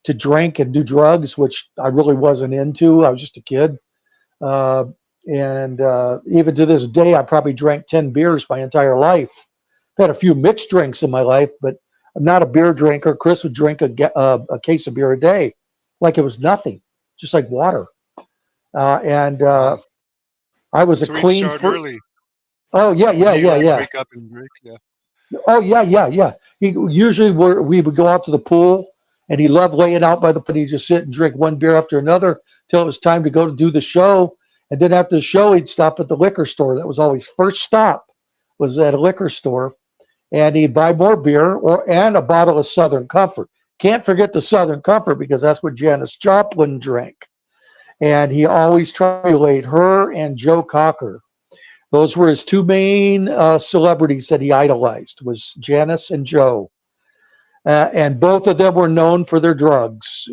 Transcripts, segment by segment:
to drink and do drugs, which I really wasn't into. I was just a kid. And even to this day, I probably drank 10 beers my entire life. I've had a few mixed drinks in my life, but I'm not a beer drinker. Chris would drink a case of beer a day like it was nothing, just like water. And I was a So he'd clean. start early. Oh, yeah, Would yeah, he yeah, like yeah. wake up and drink? Yeah. Oh, yeah, yeah, yeah. He usually we would go out to the pool, and he loved laying out by the pool. He'd just sit and drink one beer after another till it was time to go to do the show. And then after the show, he'd stop at the liquor store. That was always first stop, was at a liquor store, and he'd buy more beer and a bottle of Southern Comfort. Can't forget the Southern Comfort because that's what Janis Joplin drank. And he always tried to emulate her and Joe Cocker. Those were his two main celebrities that he idolized, was Janis and Joe. And both of them were known for their drugs,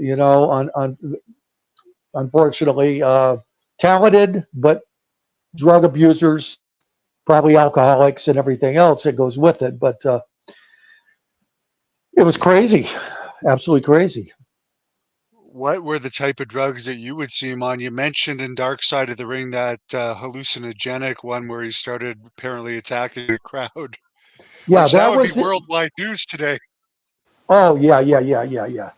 unfortunately. Talented, but drug abusers, probably alcoholics and everything else that goes with it. But it was crazy, absolutely crazy. What were the type of drugs that you would see him on? You mentioned in Dark Side of the Ring that hallucinogenic one where he started apparently attacking the crowd, Yeah, which that that would be was. worldwide news today. Oh, yeah, yeah, yeah, yeah, yeah.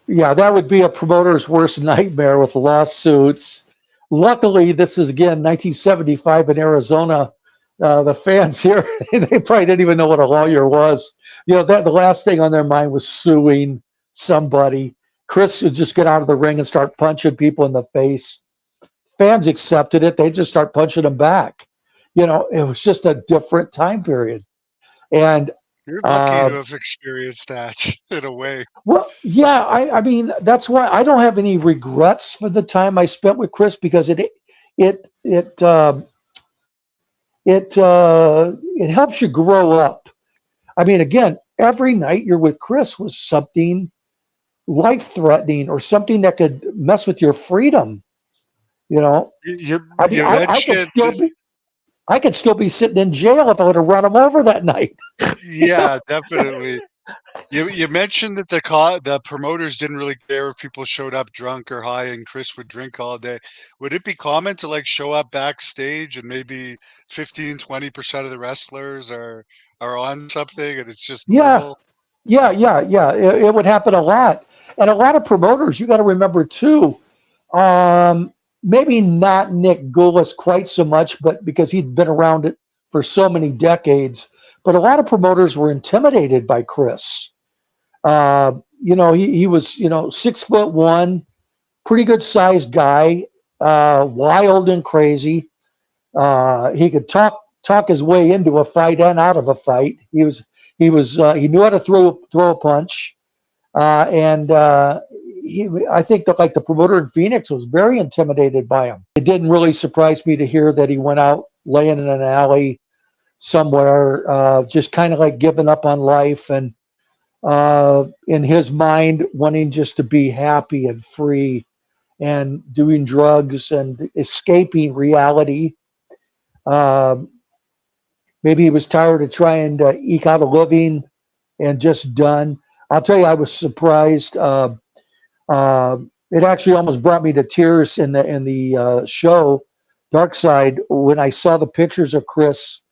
Yeah, that would be a promoter's worst nightmare with lawsuits. Luckily, this is again 1975 in Arizona. The fans here, they probably didn't even know what a lawyer was. That the last thing on their mind was suing somebody. Chris would just get out of the ring and start punching people in the face. Fans accepted it. They just start punching them back. It was just a different time period. And You're lucky uh, to have experienced that in a way. well, yeah, I mean that's why I don't have any regrets for the time I spent with Chris because it it it helps you grow up. I mean, again, every night you're with Chris was something life threatening or something that could mess with your freedom. You know, You I mean, you I could mentioned still be sitting in jail if I would have run him over that night. You know? yeah, definitely. You mentioned that the promoters didn't really care if people showed up drunk or high, and Chris would drink all day. Would it be common to like show up backstage and maybe 15-20% of the wrestlers are on something and it's just Yeah, normal? yeah. It would happen a lot, and a lot of promoters. You got to remember too. Maybe not Nick Goulas quite so much, but because he'd been around it for so many decades. But a lot of promoters were intimidated by Chris. He was 6'1", pretty good sized guy, wild and crazy. He could talk his way into a fight and out of a fight. He knew how to throw a punch, and I think that like the promoter in Phoenix was very intimidated by him. It didn't really surprise me to hear that he went out laying in an alley somewhere, just kind of like giving up on life and in his mind wanting just to be happy and free and doing drugs and escaping reality. Um, Maybe he was tired of trying to eke out a living and just done. I'll tell you, I was surprised. Uh, it actually almost brought me to tears in the show Dark Side when I saw the pictures of Chris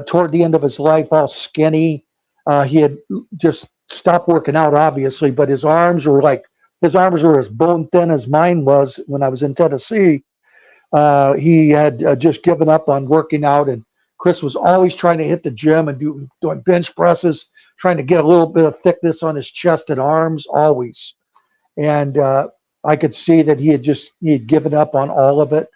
toward the end of his life, all skinny. He had just stopped working out, obviously, but his arms were as bone thin as mine was when I was in Tennessee. He had just given up on working out, and Chris was always trying to hit the gym and doing bench presses, trying to get a little bit of thickness on his chest and arms, always. And I could see that he had given up on all of it.